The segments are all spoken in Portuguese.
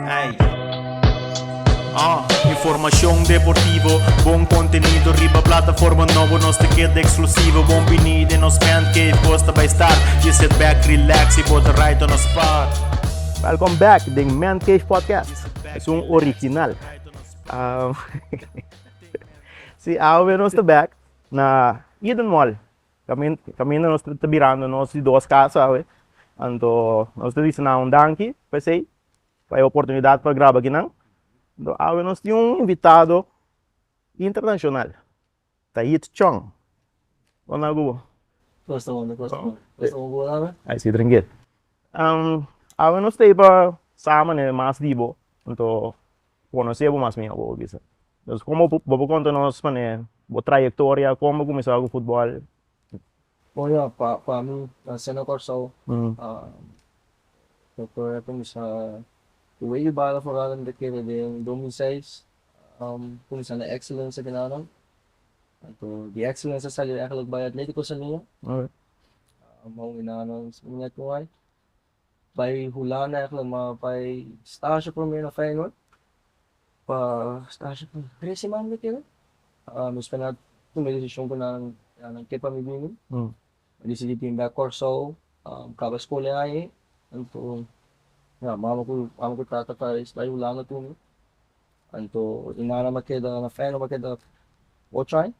Ay. Informação deportivo, bom conteúdo, riba plataforma nova, nós te queda exclusivo. Bom vinida em nos man cave, gosta by estar. You sit back, relax e bota right on the spot. Welcome back ding Man Cave Podcast. É original. Si Awe nos back na Eden Mall. Kami nos tabirando nos de duas casas, awe. Anto nos disse na danke, pensei, vai oportunidade para gravar aqui não. Então, awe nós tínhamos invitado internacional. Tahit Chong. Ona go. Gosto mo naman? Aí se dringue. Awe nós teve sama né mais dibo. Então, conhecer mais minha boa bisa. Então, como vou contar nós né, boa trajetória, como começou a jogar futebol. Bom, yeah, para mim, na cena Corsol, eu comecei o way bala fora daquele de 2006, comecei na excellence ginanam. Então, the excellence sa eigenlijk bij Atletico sa niya. Okay. Mau ginanang minyak ko ay. By hula na eigenlijk by stage pro na Feyenoord. Pa stage pro 13 man daquele. Mas penat tomei desisyon ko ng kepa mibinin. Decidi pindah Corso, acaba escolha aí, então, mama ko tatatais tayo lang ito. Então, inara makeda na fan makeda ochai.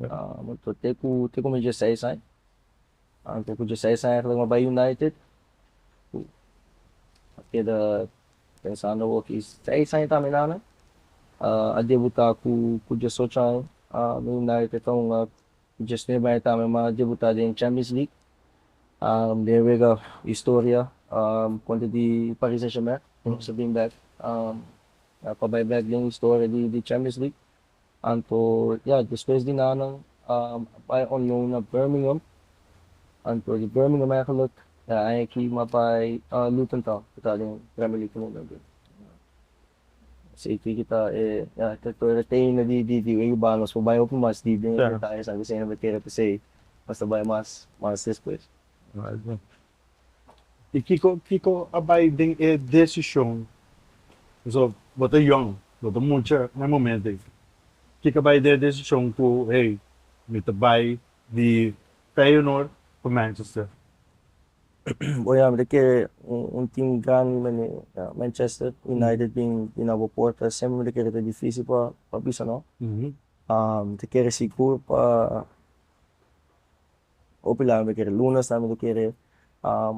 Então, teku medyo 16 ay. Então, ko 16 ay lang mabay United. Makeda pensando ko is 6 ay tami na. Adebuta ko 18 ay no United itong just nearby tama debutada em Champions League. There we go, história, quando de Paris Saint-Germain, sabing back, pabay-back yung história de Champions League. Anto, yeah, depois din na by on loan na Birmingham. Anto, di Birmingham ay kalot, ay ki mapay Luton Town, kita yung Premier League mo gagawin. Sa kita ito retain na di yung iba mas pabayo po mas di din tayo sabi sa inyo bakit kasi basta ba mas después. E Kiko abay ding decisyon. So, bota young, bota mucha na momento. Kiko abay de decisyon ko, hey, mitabay di Feyenoord para Manchester. Boya, daqui um time grande, Manchester United tem na porta, sempre daqui é difícil para bisa não. Daqui é seguro para opilar, daqui é lunas, também daqui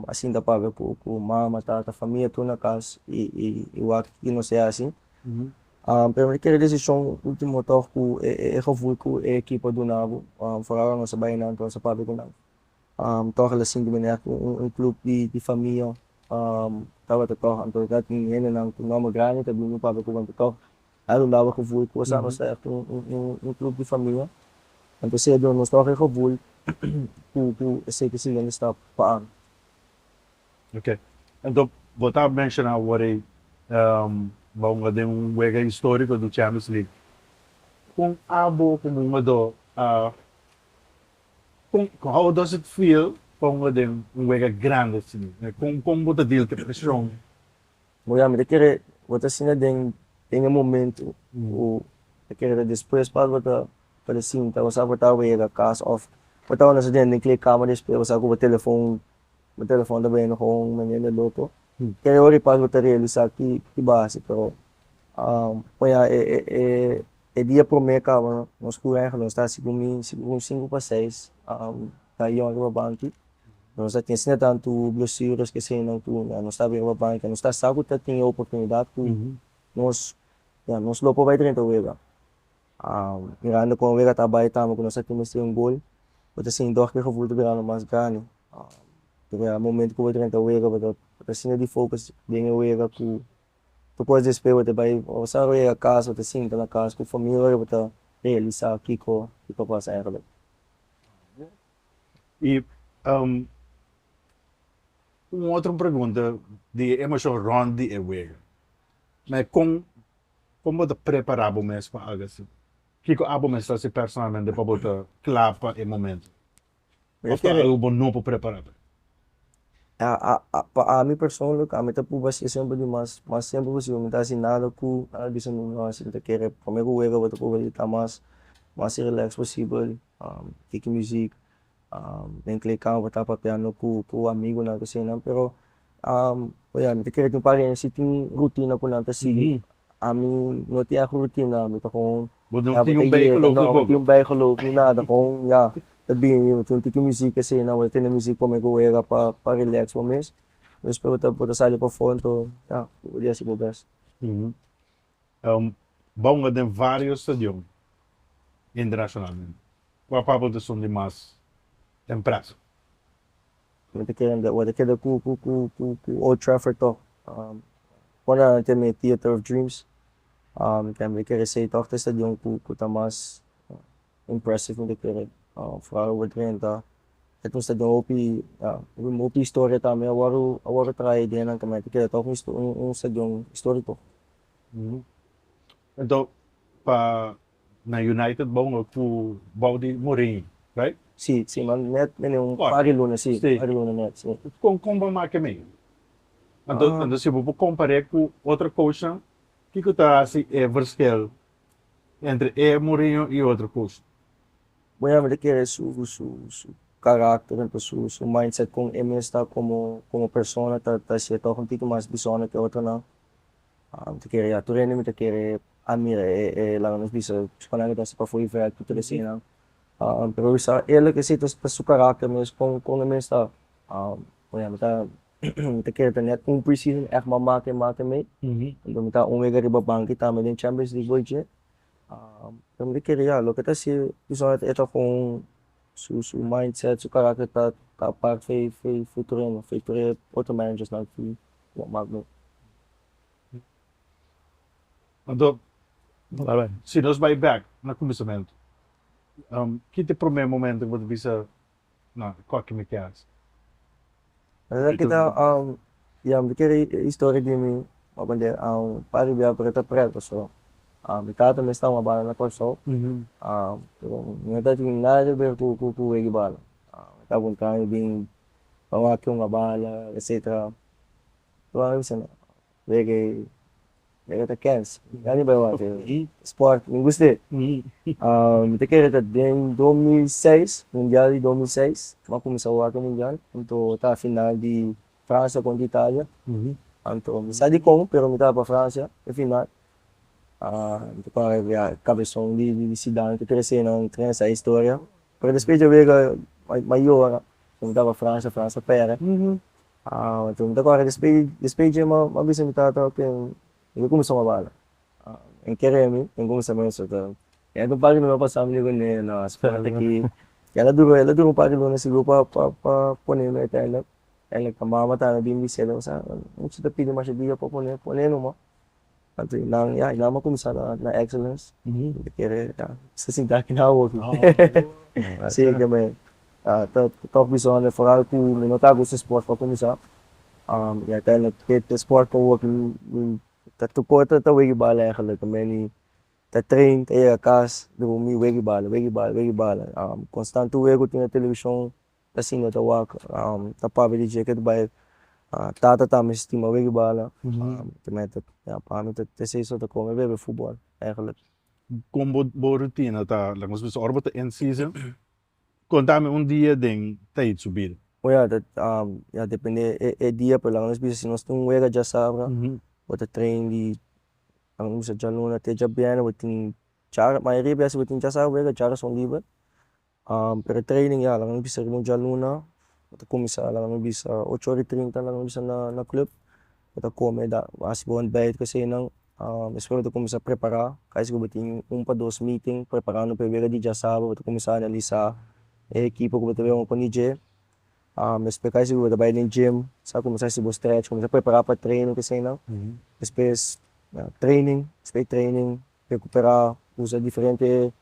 assim dá para ver com mama, tata, família, tudo na casa e o aqui não sei assim. Pero daqui é decisão último toque é revolto com a equipa do Nabo, fora nossa baina, então sa pabe ko Nabo. Toch lasing dimenak club di família tawa to anto dating yan nang nome grande tabi mo pa ko banto to alo lawa ko vul ko sa club di família anto se do nos toque ko vul ku sei que se ainda está paan. Okay. Então, botar mencionar what vamos lá de wega histórico do Champions League. Kung abo kung do how does it feel kung din wega grande sini? Kung buta deal ka pressure. Moja me daquele bota sina tem um momento o daquele depois para assim tá você botar wega cast off botar na sa din click camera depois você com o telefone também no com menina loto. Kaya ori pa botar realizar que base pero moja dia pro merca nos curar nós está segundo 5 para 6 tayo ang banki nós já tinha sido tanto bloqueios que se não tu nós está bem banki nós está sabe que tem oportunidade tu nós lopo vai 30 wega mirando com wega tabay tamo que nós temos um gol mas assim dor que eu vou virando mais grande porque momento que eu 30 wega mas assim de focus bem wega que depois desse período vai usar a casa assim na casa com família para realizar Kiko passa aí. E uma outra pergunta de emoção Rondi e wega. Mas como te preparava mesmo para algo assim? Kiko abo mesmo se personalmente para botar clapa e momento. Ou algo não para preparar? Para mim persoonlijk, kami ta po ba siya sempre di mas sempre po siya minta sinalo ko, bisa mo na sila kere, kami ko wega wata po ba dita mas relax possível, kiki music, nem click ka wata pa piano ku amigo na kasi na, pero yeah, minta kere yung pare sitting routine ko na ta si ami no ti ako routine na minta kong Budong ja, yung batay vehicle ano, yung bay ko lo na da kong ya. Sabi yung tunti ko music kasi na wala na music po may kuwera pa relax mo mes. Mas pero tapos sali pa phone to, ya, ulia si best. Uhum. Bom nga din vários stadium internacionalmente. Qual a população de mais empresa? Wala kaya ku Old Trafford to. Wala natin may Theater of Dreams. Kaya kaya say talk to stadium ku ta mas impressive hindi kaya. Forward rin ta. Itong stadium OP story tami awaro try din ang kamay kaya to kung stadium story to. Uhum. Então, pa na United bom nga ku Baudi Mourinho, right? Si man net yung What? pari luna si Si. pari luna net si. Com ba makame? Ando se vou comparar com outra coach, que tá assim é verskel entre Mourinho e outro coach. Bueno, me requiere su carácter, su mindset kung eme está como persona, ta siya to kung tito mas bisona que otro na. Te quiere ya, tu rin me te quiere amira lang nos bisa, kung kita sa pa-full effect, tu rin siya. Pero sa ele kasi to su carácter mes kung eme está, bueno, te quiere net kung preseason ek mamake me, então mita umega riba bangki tama din Champions League boy je. Pero kaya ya, lo kita si bisa ito kung su mindset, su karakter ta par futuro outro managers na fi magno. Ando Bye-bye. se nós vai back na começamento. Que te primeiro momento que você bisa na qual que me queres? Kaya kita ya kaya story din mi mabande pari biya para ta preto so. Itata me estava bala na corso. Pero ngata ting nada ver ku wegi bala. Tabun kami bing pawakyo nga bala, etc. Tuwa sana. Wegi ta cans. Yani ba wa sport, me guste. Me kaya ta din 2006, Mundial de 2006, makumisawa ka mundial. Então ta final de França contra Itália. Então, sa di ko pero me tava pa França, e final. Cabeção de Zidane que cresceu não treina essa história. Porque depois de ver maior, então tava França pera. Então agora depois de uma vez me tava que eu começou a bala. Em Keremi, em começou a isso então. É do parque não passar me com ele na sport aqui. Ela durou parque não nesse grupo para poner na tela. Ela kamama tá na bim bisela sa. Muito da pili mas dia para poner no At inama ko na excellence. Kaya sa sinta kinawag. Kasi kami, talk bisone vooral kung minotago sa sport pa kumisa. Tayo nagkit sport pa work tatuko ta wegi bala eigenlijk kami ni train tayo kas dumi wegi bala. Constant wego tina television tasino ta wak tapabili jacket by tata tama estima wegi bala. Paano te say so te komen we hebben voetbal eigenlijk. Como rotina tá, lang mas bisa orbita in season. Contame dia ding tayo subir. Ja, dat depende dia pa lang. Bisa si nós temos wega já sabra. Wata train di ang usa jaluna te jabiana watin chara maioria biasa watin já sabra wega chara são livre. Pero training ya lang bisa rin jaluna. Wata kumisa lang bisa 8:30 lang bisa na club. Kita come masih buon bayad kasi nang espero to kumisa preparar kasi bating pa dos meeting preparando para ver di já sábado to kumisa analisa equipe ko bato yung panije espero kasi ko bayad ng gym sa kumisa si bo stretch kumisa preparar para training kasi nang espes training recuperar usa diferente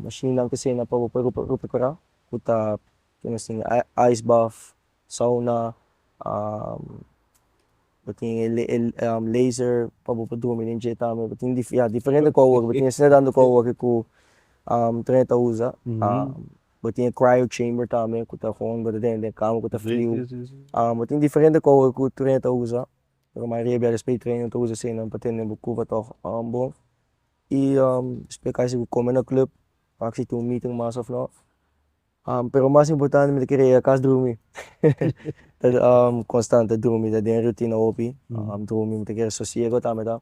machine lang kasi na para recuperar kuta kinasing ice bath sauna bating laser pabupadumi ng jet bating diferente ko work bating sinadando ko work ko 30 usa Botinha cryo chamber também, que tá com de cama, que tá frio. Sim, sim, sim. Botinha diferente coisa que o treino tá usa. Pero a maioria das respeito treino tá usa assim, não para ter nem bucuva toch bom. E explicar se como na club, para que um meeting mais of não. Pero o mais importante é que a casa dormir. Constante dormir, da tem rotina opi. Dormir, te querer sossego também tá.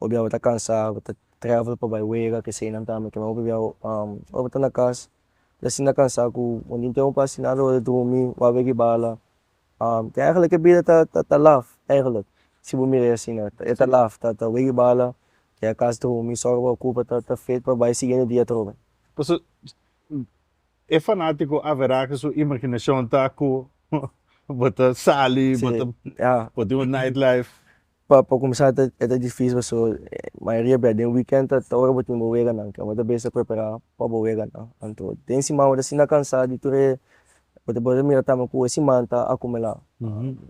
Obviamente tá cansado, tá travel para vai que sei não também, que mas obviamente tá na casa. Assim na cansado, quando então passa nada, eu dormir, vai ver que bala. Que eigenlijk a vida tá laf, eigenlijk. Se você mirar assim, né? Tá laf, tá ver que bala. Que a casa dormir, só a culpa tá feito para vai seguir no dia todo. Pues, é fanático haverá que sua imaginação tá com bota sali, bota um nightlife. Para começar é difícil, so a maioria do weekend tá hora botar um boega não, que é uma vez preparar para boega não. Então, tem cima uma assim na cansado de tudo, bota mira também com esse manta acumular.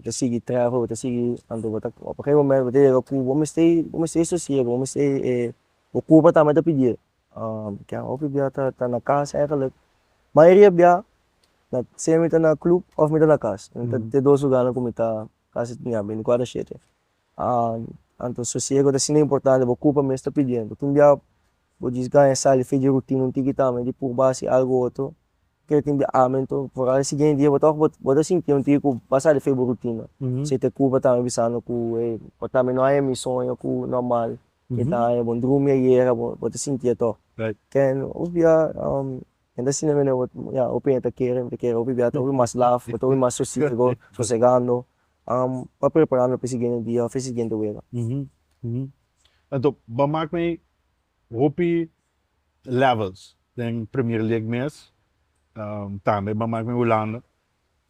Tá seguir travel, tá seguir ando bota a qualquer momento bota eu com vamos ter sossego, vamos ter ocupa também tá pedir. Que a opção tá na casa é aquela maioria bia na sempre tá na clube ou me tá na casa. Então tem dois lugares como tá casa tinha bem quase cheio. Então sossego tá sendo importante, ocupa mesmo está pedindo. Tu bia o desganha sale fez de rotina um tique também de por base algo outro. Que tem então por aí seguinte dia botar sentir um tico passar de fez rotina. Se te culpa também bisando com botar não é missão com normal. Que tá é bom dormir e era botar sentir to. Right. Ken obvia ainda assim não é ya opinião tá querendo obvia tá mais laugh, botar mais sossego, sossegando. Para preparar para o seguinte dia, para o seguinte week. Então, vamos me hopi levels, tem Premier League mês, também vamos me Holanda.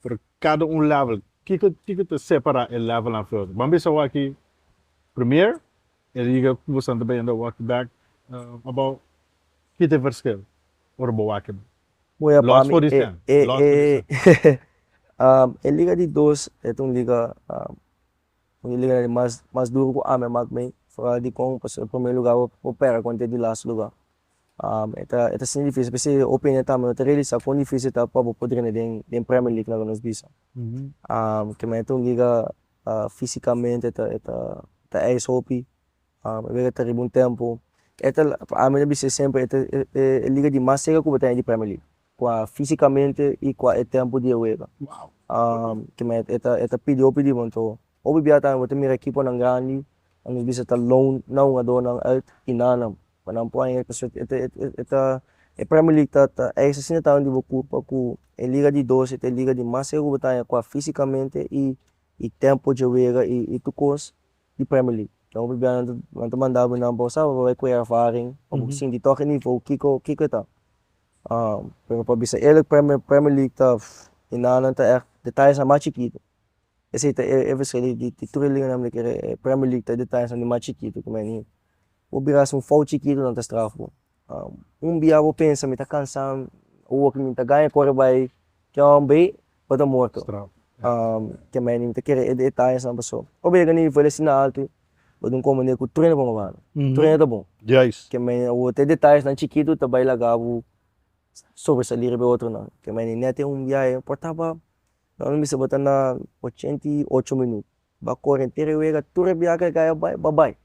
Por cada level, que te separa o level na frente. Vamos ver aqui Premier, e liga que você também anda walk back, about que te verschil, or walk. Lost for this time. A liga de dois é uma liga mais duro que a minha bem, fora de como o primeiro lugar opera quando é de lá lugar. É assim difícil, porque a opinião também é realizar quão difícil tá para poder na Premier League na nos bisa. Que é uma liga fisicamente é ice hockey, é ter bom tempo. A minha bisa sempre é liga de mais séria que o de Premier League. Fisicamente e com o tempo de jogar. Que é pediu muito. Ou bia tá muito minha equipe não grande, nós bisa tá loan não adona alt inanam. Não põe é Premier League tá é assim tá onde vou com a liga de 12, é liga de mais seguro tá com fisicamente e tempo de jogar e tu cos de Premier League. Então bia não mandava não bolsa vai com ervaring, ou sim de toque nível que tá. Pero para bisa ele Premier League tá inanan tá detalhes mais chiquito. Esse é você de tudo liga na que Premier League tá detalhes mais chiquito como é nem. O biras foul chiquito não tá estrafo. Bia vou pensa me tá cansado, o que me tá ganha corre vai que bem pode morto. Que é nem tá querer detalhes na pessoa. O bia nem foi assim alto. Pode comandar com treino bom lá. Treino tá bom. Yes. Que é o detalhes na chiquito tá vai lagavo sobresalir o outro não. Que nem net dia portava não me se botar na 88 minutos. Ba corrente rewega tudo bia que ganha bye.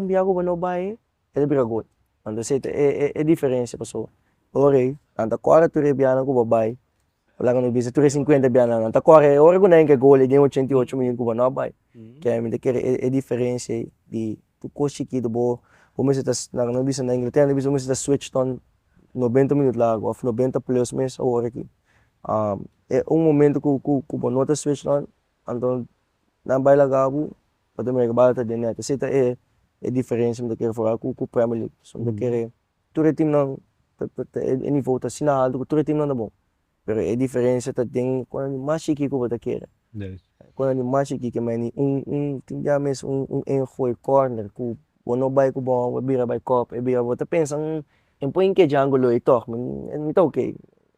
Dia ko não vai ele briga gol. Então é diferença pessoal. Ore, anda corre tudo bia na ko bye. Wala no bisa tudo 50 bia na. Anda corre ore ko na que gol de 88 minutos ko não vai. Que é diferença de tu coche aqui do bo. Como se tá na bisa na Inglaterra, bisa se tá switch on 90 minutos lá, ou 90 plus mês a hora aqui. É momento que o nota switch on, então não vai lá gabo, para também que bata de net. Essa é diferença do que for com o Premier League. So do que todo time não é nível tá sinal, todo time não é bom. Pero é diferença tá tem quando mais chique que você quer. Quando mais chique que mais tem já mesmo foi corner com o não vai com bom, bira vai cop, bira você pensa em põe que ângulo e toque, então ok.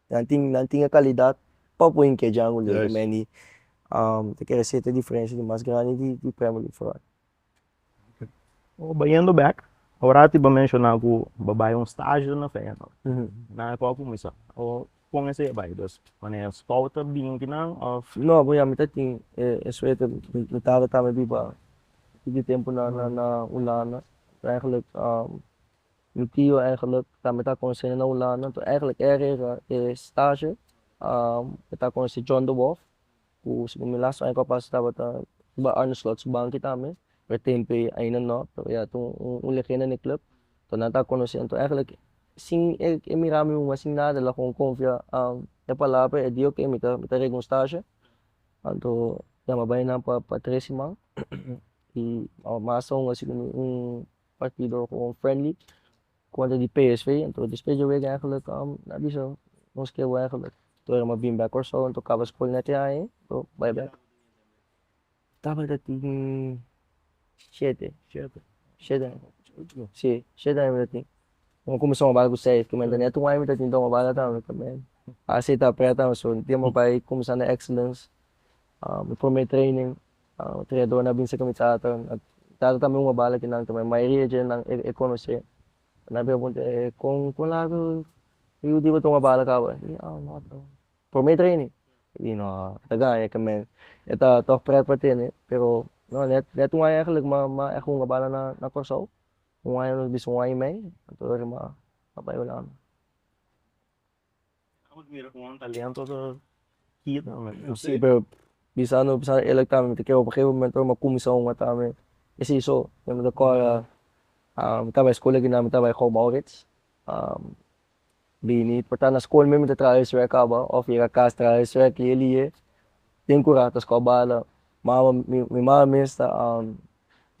Não tinha qualidade para põe que ângulo e meni te quer ser a diferença de mais grande de Premier League fora. Bayando back, Agora, tipo, mencionar que o babai um estágio na fé, não? Mhm. Na qual começa? Ou com esse babai, dos, quando é escolta, bem que não, of... No, boya, mita ting, eso ito, mitara tama biba, hindi tempo na ulana. So eigenlijk, yung tiyo eigenlijk, tama ta kung sino na ulana. So eigenlijk, stage, kita kung si John de Wolf, kung si Milas, ay kapas dapat, ba Arne Slot, subang kita me, per tempe, ay na no, pero ya, itong ulikin na ni club. So nata kung si Anto, eigenlijk, sing, mirami mo masing nadala kung confia, palape, dio que mita regong stage. Anto, ya mabay na pa 13 mang. Masong nga siguro partido com friendly contra de PSV. Então, depois eu vejo eigenlijk, nabi zo, ons keer eigenlijk. Toen er maar beam back or zo, en toen kwam school net ja, então, bye bye. Tava dat in 7, 7. Sim, 7 anos assim. Kung começou a bago sa que man neto ay mi tatin dong bala ta também. Assim tá preta so, hindi mo pa começar na excellence. For may training, treinador na bin sa kami sa aton. At tato kami mabala kinang também. May region ng economy. Nabi mo kung lago yung di ba itong mabala ka ba? For may training. Hindi no, taga kami. Ito toch preta tin pero no net nga eigenlijk ako nga bala na kurso. Kung ayaw bis kung ayaw may, ito rin mapapayo lang. Mira com um talento do Kid, não, Sim, pero bisa elag tamin, kaya pa kayo mentor makumisaw nga tamin. Kasi so, yung kaya, tabay eskwela ginamit tabay ko Maurits. Bini, porta na school may trabalho sa ba, of ira kas trabalho sa kliye. Tem curatas ko bala, mi mama mista,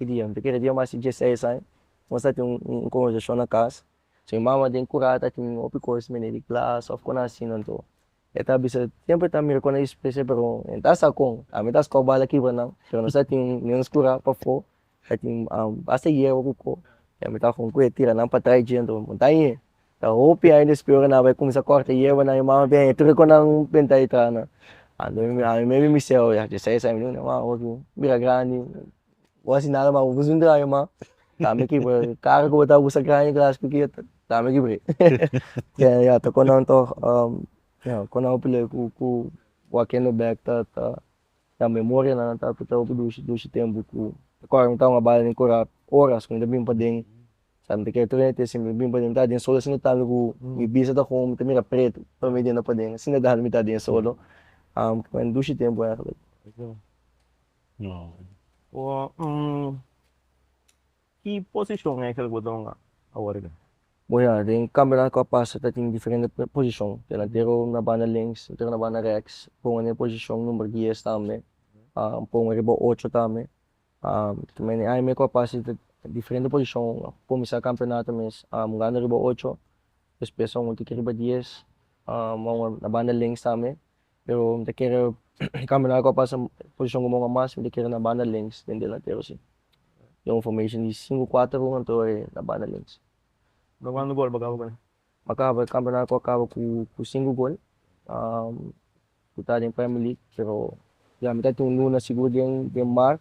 idiyam, kaya dia masih 16 ay. Mostrar um conversação na casa. So, mama din kurata ting opi course men di class of kona sinon to. Eta bisa sempre tá mir kona espécie pero entas akong, amitas ko bala ki banang. So no sa ting news kura pa fo. Ating basta year ko. Ya mita kong ko tira nang patay diyan to. Montaye. Ta opi ainda espero na vai começar corta year na yung mama bem, tudo ko nang pentay ta na. Ando maybe mi sel ya, de 6 anos não, o mira grande. Wasi nada ma, buzundra yo ma. Dami ki bro, kaya ko bata sa kanya class ko kita. Dami ki bro. Kaya to ko nang to ko nang pila ku wakendo back ta memória na ta ta do tempo ku. Ko ang tao nga bala ni ko oras kung dabing pa ding sabi kay to nete sim bim pa din ta din solo sino talo ko ibisa ta ko tamira preto pa medyo na pa din sinadahan mi ta din solo kung do tempo ya. No. O, que posição é aquele botão agora? Boya, din camera ko pasa tating diferente posisyon. Delantero na banda links, delantero na banda rex. Kung ano yung posisyon number 10 tame. Kung ribo 8 tame. Também ay may ko pasa diferente posisyon. Kung sa campeonato mes, gana ribo 8. Después ang ulti ribo 10. Mga na banda links tame. Pero te quiero camera ko pasa posisyon ko mga mas, te quiero na banda links din delantero si. Yung formation is 5-4 kung ito ay na banda links. Quando gol bagao ba? Acaba campeonato ko acaba com 5 gol. Puta din Premier League pero ya mitad yung Luna siguro din Denmark,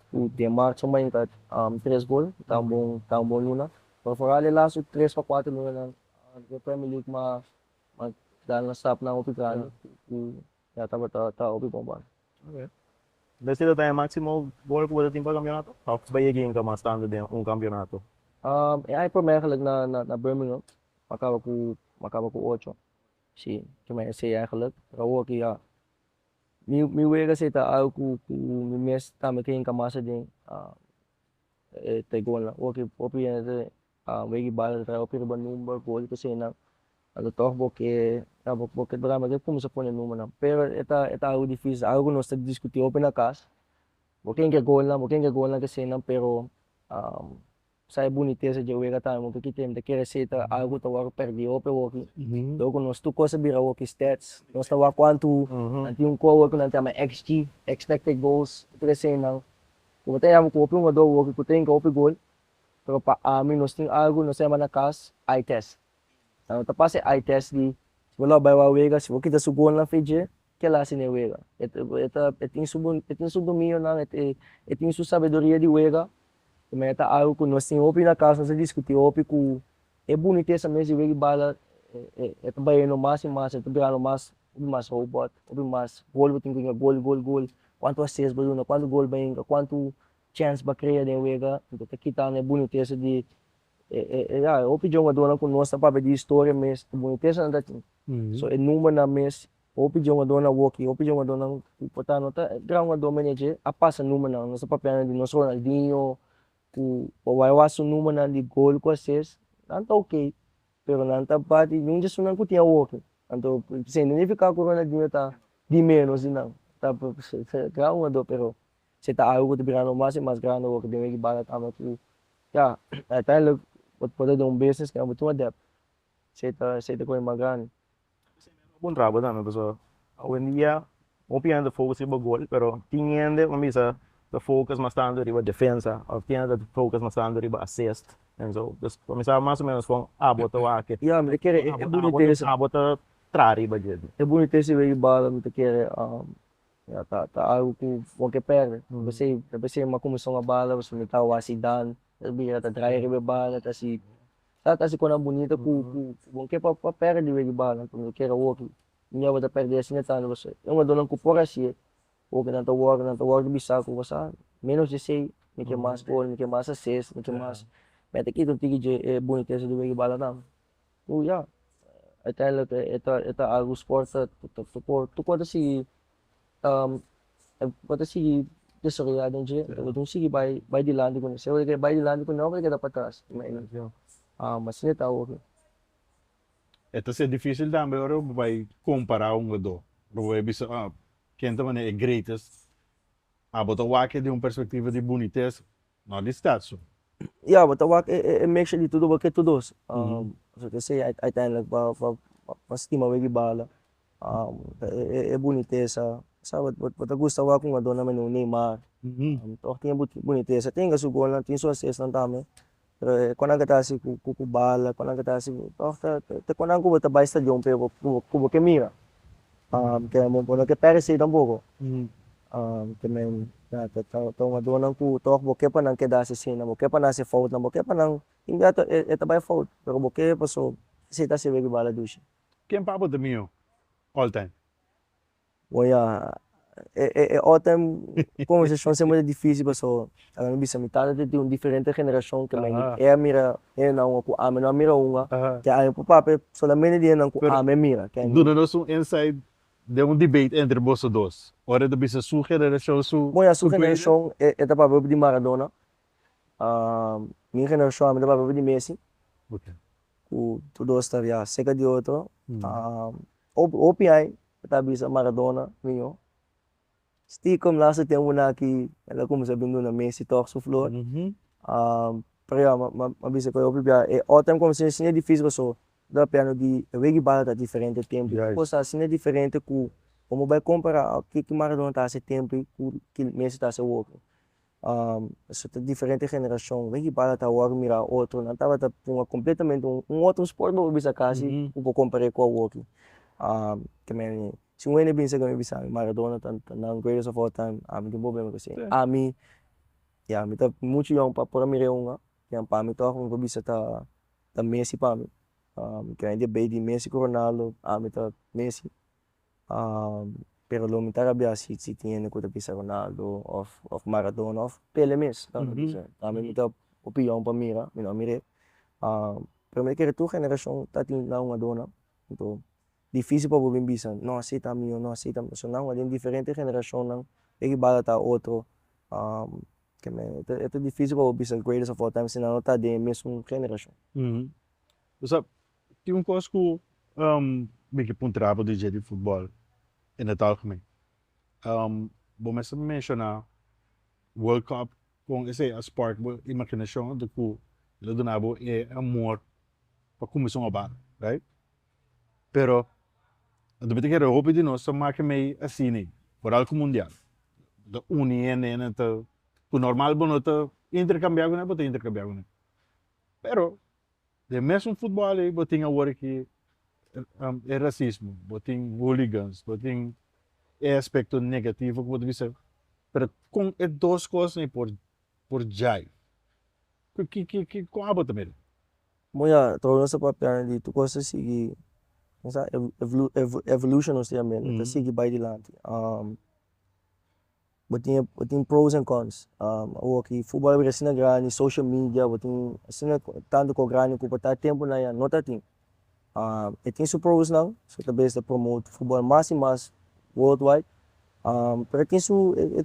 sumay ka 3 gol tambong Luna. Pero for ali laso 3 pa 4 Luna ng Premier League dahil na stop na upikan. Ya tama ta upi bomba. Okay. Desse tayo máximo gol ko dating pa campeonato? Of ba yung mas standard din campeonato? Ay por eigenlijk na Birmingham. Acaba com 8. Si, kaya eigenlijk. Rawo kaya mi wega sa ta ako mi mes tama kayo kamasa din gol na. Okay, opi yan wegi bala tayo opi ba number gol kasi na to porque drama que como se põe número na. Pero eta algo difícil. Algo nós está discutir open na casa. Porque gol na kasi na pero sa boniteza de wega tayo porque tem de querer ser algo tawag perdi open walking. Dogo nós tu coisa bira walking stats. Nós tawa quanto nanti yung ko ko nanti may XG, expected goals. Ito kasi nang kung tayo mo ko do walking ko tem ko gol. Pero pa amin nós tem algo nós sa manakas eye test. Ano tapos eye test di wala ba wega si kita sugol na fije kela sine wega. Ito subdomínio na ito sabedoria de wega. também tá algo que nós temos na casa, nós discutimos que é bonito essa mesa de bala, é também no máximo, mas é também no máximo, mais robot, mais gol, tem que gol, quanto assist baluna, quanto gol bem, quanto chance ba criar de wega, então kita é bonito essa de o pediu uma dona com nós para de história mas bonito essa anda so é número na mês o pediu uma dona walkie o pediu uma dona portanto tá grau uma dona manager a passa número na nossa papel de nosso Ronaldinho o vai o número na de gol com assist não tá ok pero não tá bate não já não tinha walkie então sem nem ficar com o Ronaldinho tá de menos não tá grau uma dona pero você tá algo de grano mais grande o que deve que bala tá aqui ja uiteindelijk wat doen business kaya betul ada saya tak main magan Bom trabalho também, pessoal. Hoje em dia, o piano foca em gol, pero tinha uma mesa de focus mais tanto riba defesa, ou tinha de focus mais tanto riba assist. Então, começava mais ou menos com a bota o aqui. ja me kere é bonito esse A bota trás riba dele. é bonito esse veio bala me kere ja tá algo que vão que perde você uma comissão a bala você me tá o acidan bira tá trai riba bala tá se tá se quando bonita com vão que para perde veio bala então kere o que minha bota perder assim tá no você é uma dona com por assim o que não tá work bisa com você menos de sei me que mais gol me que mais assist me que mais mas aqui tu tige é bonito esse do veio bala não o ja uiteindelijk это algo sport tu quando se quando se desoriado dia tu sige vai de lado com você olha vai de lado com não vai para trás mas você tá ok Ito é difícil também, pero vai comparar um lado. Vai bisa, quem também é greatest. Bota o aqui de uma perspectiva de boniteza, não de status. ja wat ook make sure tudo porque todos so que sei uiteindelijk para estima vai bala é boniteza sabe what gusta wa kung adona man yung Neymar toch tinha boniteza tinha su gol tinha su assist ng tama pero quando agata si bala quando agata si toch quando ang kubo tabay stadium pero kubo que mira kaya mo pono que pere si tampoco que men tong adona ku toch boke pa nang keda si sina boke pa na si fault na boke pa nang hindi ato tabay fault pero boke pa so sita si Wegi bala dushi Quem papo de mim, all time. Olha, autumn conversação é muito difícil, pessoal. Agora bisa metade de uma diferente geração que é mira é não com a não mira uma que aí por papel solamente dia não com a mira. Duna nós inside de debate entre vocês dois. Ora de bisa sua geração su. Olha, sua geração é da papel de Maradona. Minha geração é da papel de Messi. Okay. O tudo está já seca de outro. OPI kita bisa Maradona minyo. Stikom lasa tempo na ki ela como sabi na Messi talk sa floor. Pero mabisa ko OPI autumn como se é difícil so da piano de Wegi bala tá diferente tempo. Coisa assim é diferente com como vai comparar que Maradona tá esse tempo que Messi tá esse outro. So diferente geração Wegi bala tá o mira outro não tava tá completamente outro esporte não bisa kasi o comparar com o outro. Kami si Wayne binsa kami bisa Maradona ng greatest of all time di problema kasi mi ta mucho yung para mi reunga yang pami to akong bisa ta Messi pami kaya hindi bay di Messi ko Ronaldo mi ta Messi pero lo mitara biya si tingin ko ta bisa Ronaldo of Maradona of Pele Messi mi ta opinion pamira minamire pero may kaya tu generasyon tating na nga dona ito difícil para o bisa não aceita mio não aceita so não é diferente geração não é bala tá outro que é difícil para o bisa greatest of all time se não tá de mesmo geração Sabe, tem coisa que meio que pontrava de jeito de futebol em algemeen. Vamos mencionar World Cup com esse aspecto de imaginação de que ele donava é amor para começar a bar, right? Pero do betekent que a Europa de nós só marca meio assim, né? Por algo mundial. Da União, né? O normal bom tá intercambiar com né, botar intercambiar com né. Pero de mesmo futebol aí, botem agora que é racismo, botem hooligans, botem é aspecto negativo que pode ser. Pero com é duas coisas né por jive. com a bota mesmo. Moja, trouwens sa papel dito ko sa sige sa evolution of siya men, Mhm. ta sige by the land. Buting pros and cons. Okay, futebol é assim grande, social media, buting assim tanto ko grande ko pata tempo na yan, nota ting. E tem seu pros não, so talvez de promote futebol mais e mais worldwide. Pero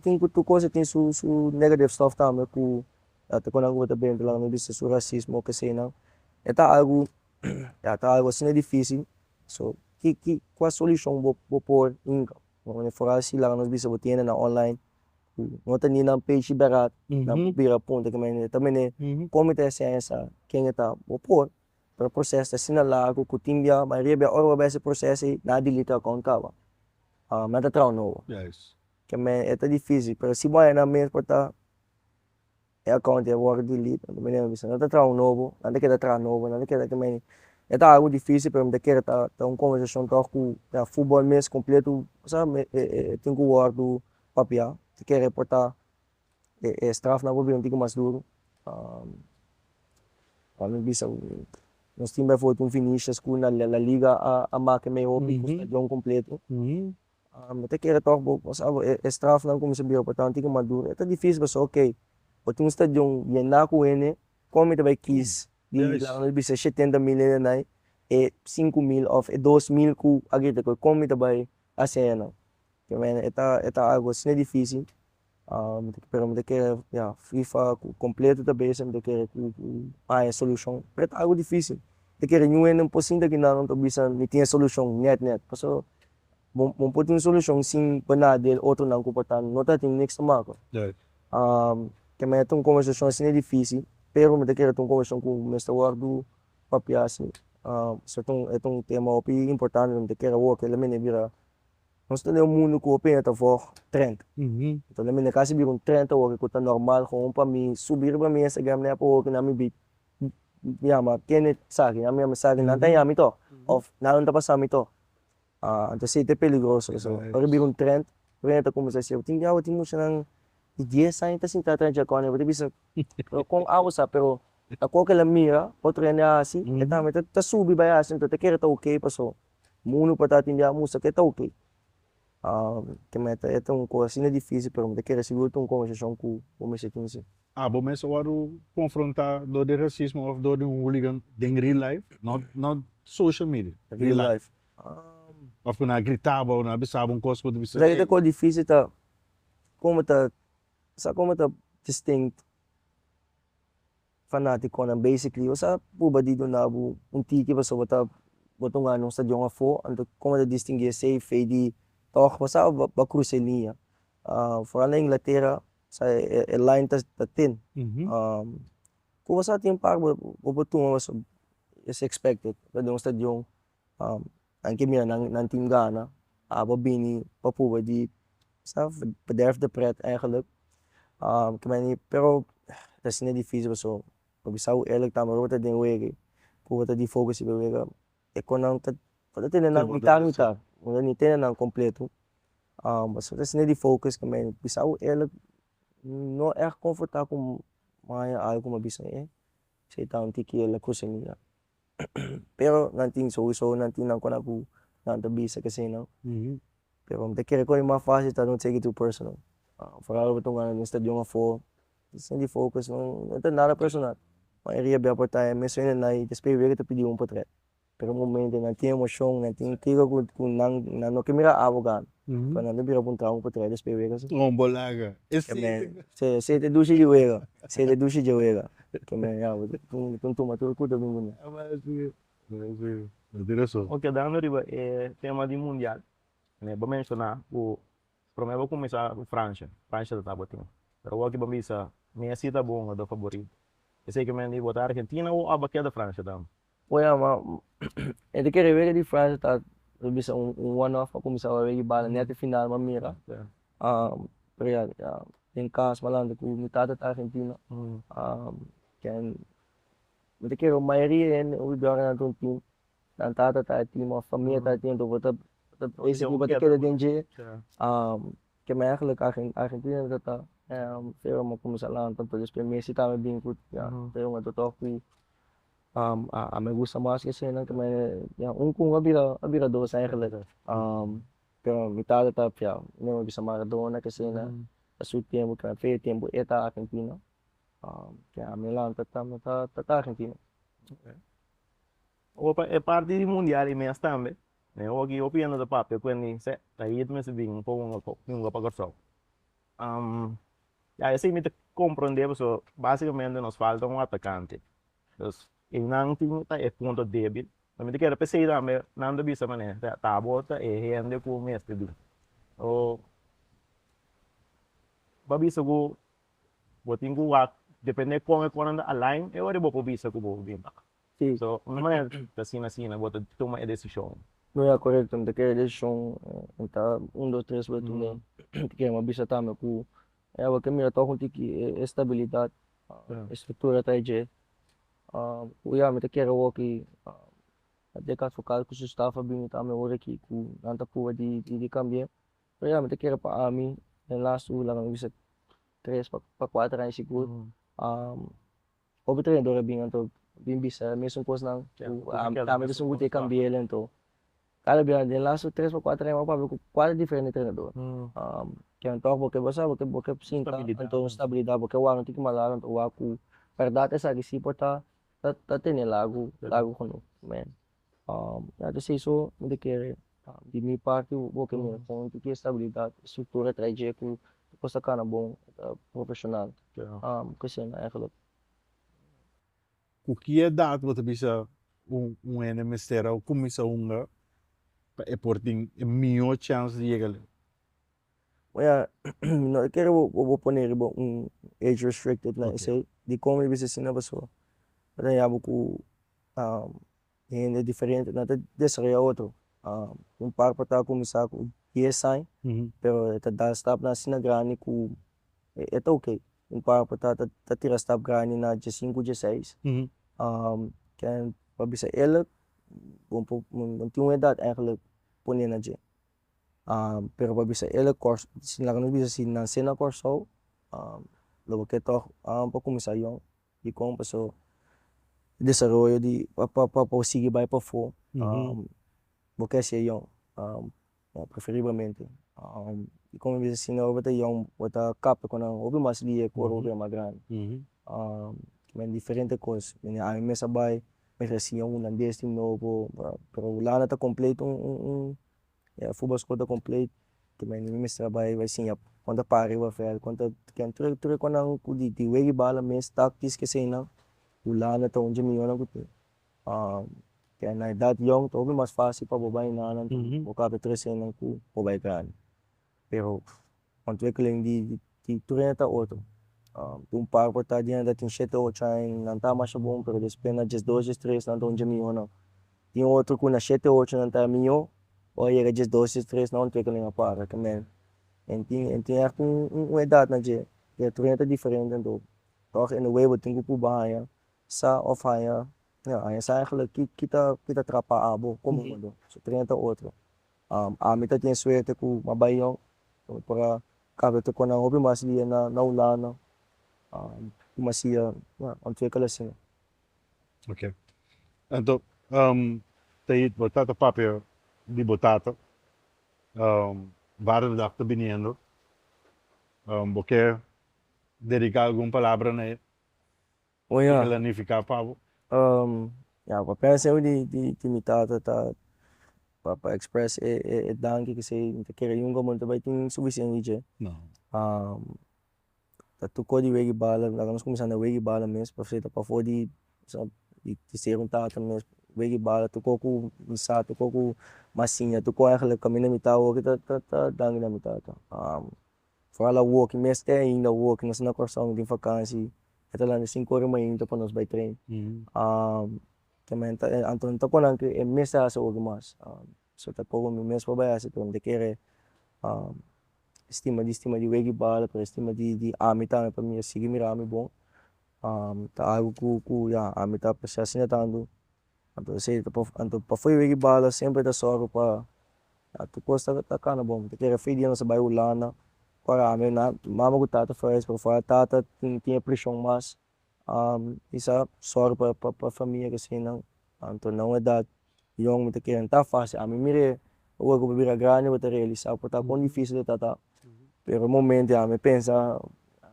tem tu coisa tem su negative stuff também ku até quando eu também pela não disse su racismo kasi não. Eta algo algo assim é difícil. So qual a solução vou pôr em quando for assim lá nós bisa botiena na online. Nota ni ng page berat na bira punta kami também né como te essa quem está vou pôr para processo assim lá ku timbia mas rebe ora vai esse processo na delete account ka ba. Matatraw no. Yes. Kami ito difícil pero si mo na may porta e account e work delete também né bisa natatraw novo nanda kita traw novo nanda kita kami ito algo difícil pero me quer tá conversação tá com futebol mês completo sabe tem que work do papel te quer reportar straf na governo tem que mais duro quando bisa nós temos bijvoorbeeld finish school na La Liga a marca meio hobby com stadion completo até que era toch sabe straf na como se bia portanto tem que mais duro é difícil mas ok o tem um stadion e na com ele como ele vai quis de lá nós bisa 70 mil na e 5 mil of 2 mil ku agita ko como ele vai assim não que é algo assim difícil pero me quer FIFA completo também me quer a solução pero é algo difícil te quer nenhum não possível que não bisa não tem solução net paso bom pode ter solução sim banadel outro não comportar não tá tem next marco Yes. que me tem conversação assim é difícil pero me quer ter conversação com o Mr. Wardo papia assim é um tema importante me quer o que ele me vira nós temos mundo que opina tá for trend então ele me casa vir trend o que tá normal com para mim subir para mim essa game né por que na me bit mas quem sabe na minha sabe não tem amigo of não tá passando amigo então se é perigoso so para vir trend vem tá conversação tem já tem muito nang ideia sai tá sim tá trend já com ele bisa com algo sa pero ako que la mira outro é assim então tá subir vai assim então te quer tá ok passou mundo para tá tinha música que tá ok que meta é tão coisa assim é difícil pero me quer seguro tão conversação com o Mr. 15 Bom, mas agora confrontar do de racismo ou do de hooligan in real life, not social media. real life Of que na gritava ou na bisava coisa por vista. Mas é coisa difícil tá como tá sa como tá distinct fanático na basically o sa puba dito na tiki pa so botong anong sa diong afo anto como tá distinguir safe fade toch sa ba crucelinha for na Inglaterra sa line ta tin kung sa ating par botong so is expected na diong stadion ang kimia ng team Ghana babini papuba di sa bederf de pret eigenlijk pero dat is niet difícil so pag isaw eerlijk tama ro ta din wege kung ta di focus iba wege e kon ang patatin na mitang ni tena ng kompleto so dat is niet die focus kami isaw eerlijk no erg comfortabel kung maya algo mabisa sa itang tiki la kusiniya pero nanting so nanting nang ko na ku nang tabisa kasi no pero te kere ko yung mga fase don't take it too personal vooral we tungan ng stadion afo hindi focus no ito nara personal may area ba partay meso yun na display wege to pidi un portrait pero momento nanting emosyon nanting tigo kung nano kamera abogan pa nando bira punta un portrait display wege so Bolaga. se te dushi de wega que me ya tung tumatur ko domingo na Ok, dando riba tema di mundial. Ne ba mencionar o promeva começar com França. França tá botando. Pero o que ba bisa minha cita bom do favorito. Eu sei que me nem botar Argentina ou a baqueta da França tam. Oya e de kere wege di France ta bisa one off ako misa wege bala net final mamira pero ya tem caso malando com mitad da Argentina can de kere maioria o joga na team dan tata ta team of família ta team do bota basically bota kere denje que me eigenlijk Argentina dat pero mo kung sa lang tanto después Messi tama din ko ya pero nga totoo ko me gusta más kasi nang também ya kung abira do sa eigenlijk pero mitad ta pia não bisa Maradona kasi na sa su tempo ka fe tempo eta Argentina kaya Milan tata Argentina Opa, é parte do Mundial e mesmo também. Né? Eu aqui opino do papel, quando se aí também se vem um pouco para cortar. Ja, eu sei me compreender, so, basicamente nos falta um atacante. Então, em não tem é ponto débil. Mas me quero pensar também, não do bisa mané, tá bota é rende com o mestre do. O babisa go botin go depende como é quando align, eu vou pro bisa go bem. sim So, uma maneira assim, bota toma a decisão. não é correto não quer decisão então 2 3 betul ne kaya mabisa tama ko o kami na to kung tiki estabilidade estrutura tayo je uya me te quero aqui até caso focal que estava bem tama ora aqui ku nanta po di cambia uya me te quero pa ami en last ulang bisa 3 pa 4 ay siguro obviamente bem então bem bisa mesmo coisa não tama de sungut e cambia lento Kala bilang din last 3 o 4 yung mapapalo ko, 4 diferente treinador. Kaya ang tawag porque basta porque sinta então estabilidade porque wang tiki malaran to waku perdate sa resipo ta lago kono men. Nato sei so me kere di mi parte porque mo kung tiki estabilidade estrutura traje ko posta kana bom profissional. Kasi na eigenlijk O que é dado para bisa ene mistério ou comissão é por tem melhor chance de chegar. Kaya no kero wo poner age restricted na say di como bisa sinabaso. Pero yabo ko hindi diferente na desaya outro. Par para começar com 10 anos, pero dá stop na sinagrani ko é okay. Par para tira stop grani na 5, 16. Kaya pabisa ela tem uma idade eigenlijk punin na dyan. Pero pabisa ela course sinagrani bisa sina corso lo que to pa começar yung di como paso desarrollo di sige by pa fo porque siya yung preferivelmente di como bisa sina obata yung wata cap ko nang obi mas liye ko obi magran men diferente coisa men a mesa sabay may resiya un destin novo pero wala na ta complete futebol escola complete que men mes trabalho vai sim quando pare vai fer quando kan tur ko nang kudi di wegi bala mes tactics kasi na wala na ta unja milyon ko kaya na that young to mas fácil pa babay na nan o ka petresen nang ku babay kan pero ontwikkeling di turena ta outro um par por tá diante tem 7 ou 8 não tá mais bom pero depois na 2 3 não tão jamio não tem outro com na 7 ou 8 não tá mio ou chega 2 3 não ontwikkeling a par também tem uma idade na je que turena diferente então toch in de way wat tingku bahaya sa of haya ja sa eigenlijk kita trapa abo como mundo so 30 outro amita tem suerte ku mabayo para kabeto ko na obi mas dia na ulana masih ontwikkelen sila. Ok. Então, tem batata papel de batata. Vários da tá vindo. Porque dedicar alguma palavra na Oh yeah. ela nem ficar pavo. Ja, pa pensa di mitata ta pa express danki kasi kaya yung gamon ta ba ting suwisyan ni je. Não. Tatuko di wegi bala, nagamos kung na wegi bala mes, pa for di serong tata mes, wegi bala, tuko ko isa, tuko ko masinya, tuko eigenlijk kami na mitawo, kita dangi na mitata. For ala walking mes, ainda walking, nasa na korsang din vakansi, ito lang, 5 oras may into pa nos by train. Kamenta, anton tapo lang, mes sa ugumas. So tapo ko mes pa ba, sa ito, hindi kere, estima di wegi bala per estima di amita me pamilya sige mirami bom taago ku ya amita pa siya sinatando anto pa foi wegi bala sempre da soro pa ato costa ta kana bom te kera fedia no sa bayo lana para mim, na mama com tata faz, para fora tata tinha pressão mais. Isa sorry para família kasi não, então não é da yung muito querendo tá fácil. A mim mire, o que bebira grande, o que realizar, porque tá com difícil de tata. Pero momento a mim pensa,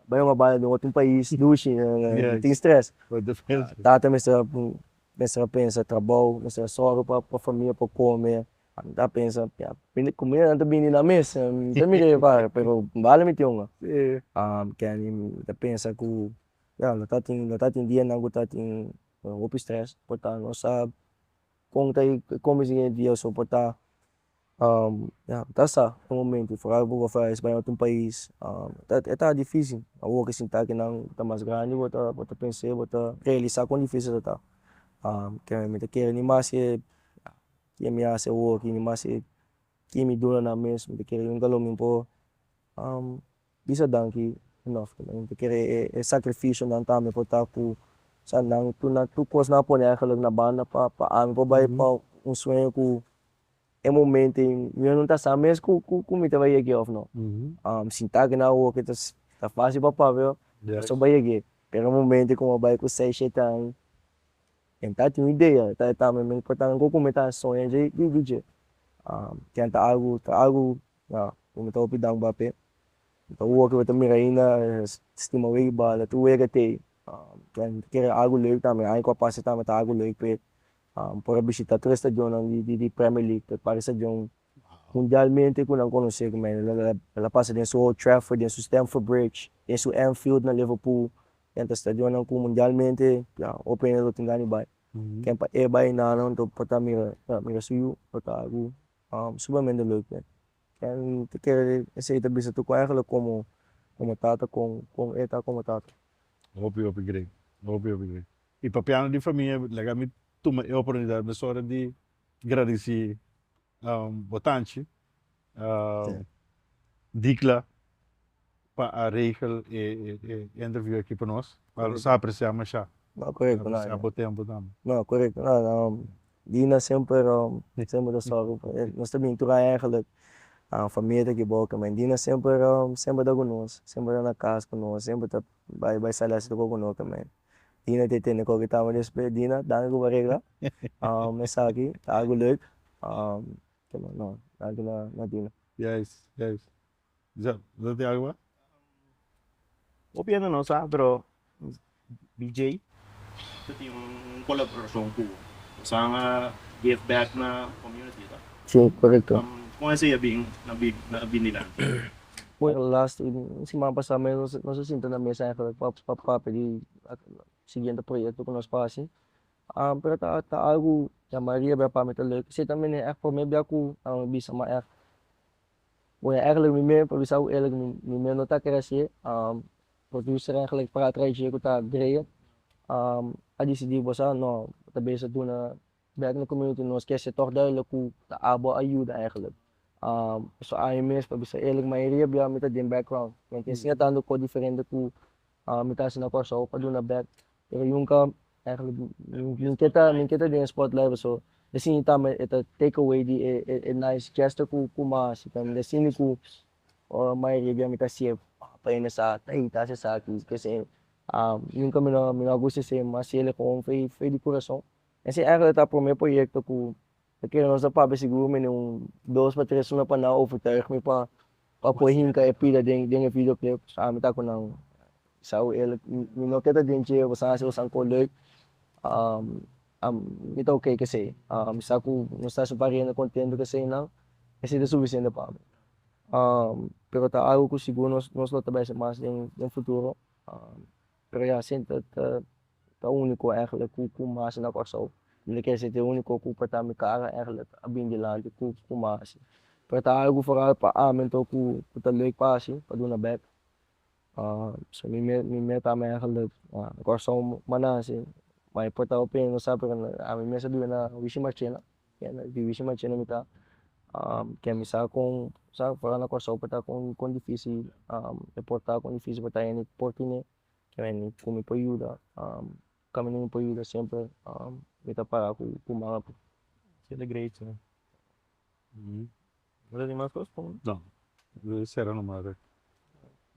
vai uma bala de outro país, duche, Yes. tem stress. But defense. Tata pensa trabalho, pensa sorry para família, para comer. Tá pensa, comer não tá bem na mesa, tá me levar, pero vale me tinha. Kaya tá pensa que não tá tem dia não tá tem o stress, portanto não sabe kung tayo como sige dia so porta tá sa no momento fora buga faz vai outro país tá difícil a work assim tá que não tá mais grande bota pensar bota realizar com difícil tá que me tá querendo mais que me hace work ni mais que me dura na mesmo te quero um galão po bisa danki enough te quero sacrifício não tá me porta ku sa nang tu pos na po niya kalag na banda pa po ba pa um sonho ku é momento em eu não tá sa mes ku me vai aqui off no sinta que na o que tá fácil para viu Yes. só vai aqui pero momento como vai ku 6 7 anos tá tem ideia tá me importante ko comentar sonho de vídeo que algo como tá opidang bape então o que eu também ainda estima way bala tu way que kan kira algo leuk também aí com a passe também tá algo leuk pe para visitar três estadios de Premier League para estadios mundialmente que não conhece como ela passa dentro do Old Trafford dentro do Stamford Bridge dentro do Anfield na Liverpool dentro do estadios não com mundialmente open elo tingani vai quem pa vai não então para mira suyo para algo sumamente leuk pe kan kira esse tá bisa tu com ela como tata com eta como tata. Hoop Greg. Greg. E para piano de família, legalmente, toma a oportunidade de só de agradecer bastante Dikla para a regel e interview aqui para nós. Para só apreciar mais já. Não, correto, Apreciar o tempo também. não, correto, não, Dina sempre da sorry. Nós também tu eigenlijk a família que boca, mas Dina sempre da conosco, sempre da na casa conosco, sempre tá vai sair se com conosco também. Dina tem que kita mo despe Dina, dá ko regla. Mensagem, tá algo leuk. Não, algo na Dina. Yes. Já tem algo? Opinião não sabe, pero BJ, ito yung collaboration ko sa give back na community ta. Sim, correto. Kung ano siya na binila. Well, last si mama sa amin, nós sinta na mesa para pedir seguinte projeto que nós passamos. Pero tá algo que a Maria vai para meter kasi também é por meio aku bisa ma eigenlijk meer para bisa eigenlijk meer nota kerasi producer eigenlijk para atrás ko ta greia a decidir bosa no tabi sa duna back na community nos kasi torda ku ta abo ajuda eigenlijk so IMS para bisa eigenlijk maioria biya mita din background então singa tando ko diferente ku mita sina ko so pa duna back pero yung ka eigenlijk yung kita din spotlight so assim tama ita take away di a nice gesture ku mas kan desini ku maioria biya mita siya pa ina sa taita sa akin kasi yung kami na gusto sa mas sila kung foi de coração kasi eigenlijk tá pro meu projeto ku kaya nós pa siguro men yung 2 pa 3 na pa na overtuig me pa papuhin ka epida din video clip sa amin ta ko ng sao no kita din siya basta sa usang ko leuk ito okay kasi sa ko gusto sa pare na content kasi nang kasi da suficiente pa pero ta algo ko siguro nos lo tabay sa mas yung futuro pero ja sinta ta único eigenlijk ku mas na corso ele quer ser o único que para me cara eigenlijk abin de lá ku mas pero ta algo fora pa amen to ku ta leuk pasi pa do na back so mi meta me eigenlijk corso manasi may porta open no sabe a mim mesa do na wishi machina na wishi machina mita que misa com sa fora na corso pata com difícil reportar com difícil pata yani portine que vem como por ajuda caminho por ajuda sempre mita para com mga Sila great, né? Wala din mas cost po. Não. Será no mar.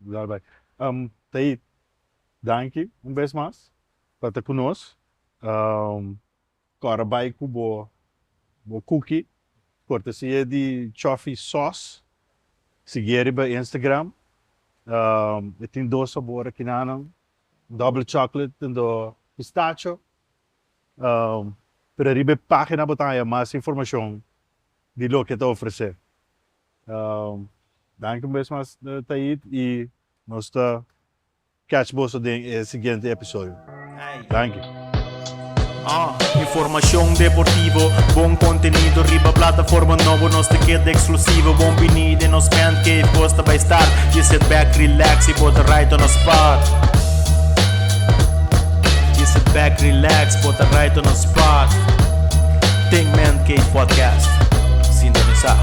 Daarbij. Taid, dank je um vez mais por estar conosco. Carabay com o cookie, cortesia de Choffy Sauce. Seguir by Instagram. Tem dois sabores aqui na double chocolate e do pistachio. Para ribe página botar mais informação de lo que te oferecer. Dank um vez mais, Taid, e nós catch você no seguinte episódio. Dank you. Informação deportivo, bom conteúdo, riba plataforma novo, nós te queda exclusivo, bom vinida, nos man cave, gosta vai estar, you sit back, relax e bota right on the spot. You sit back, relax, bota right on the spot. Think Man Cave Podcast, sintonizar.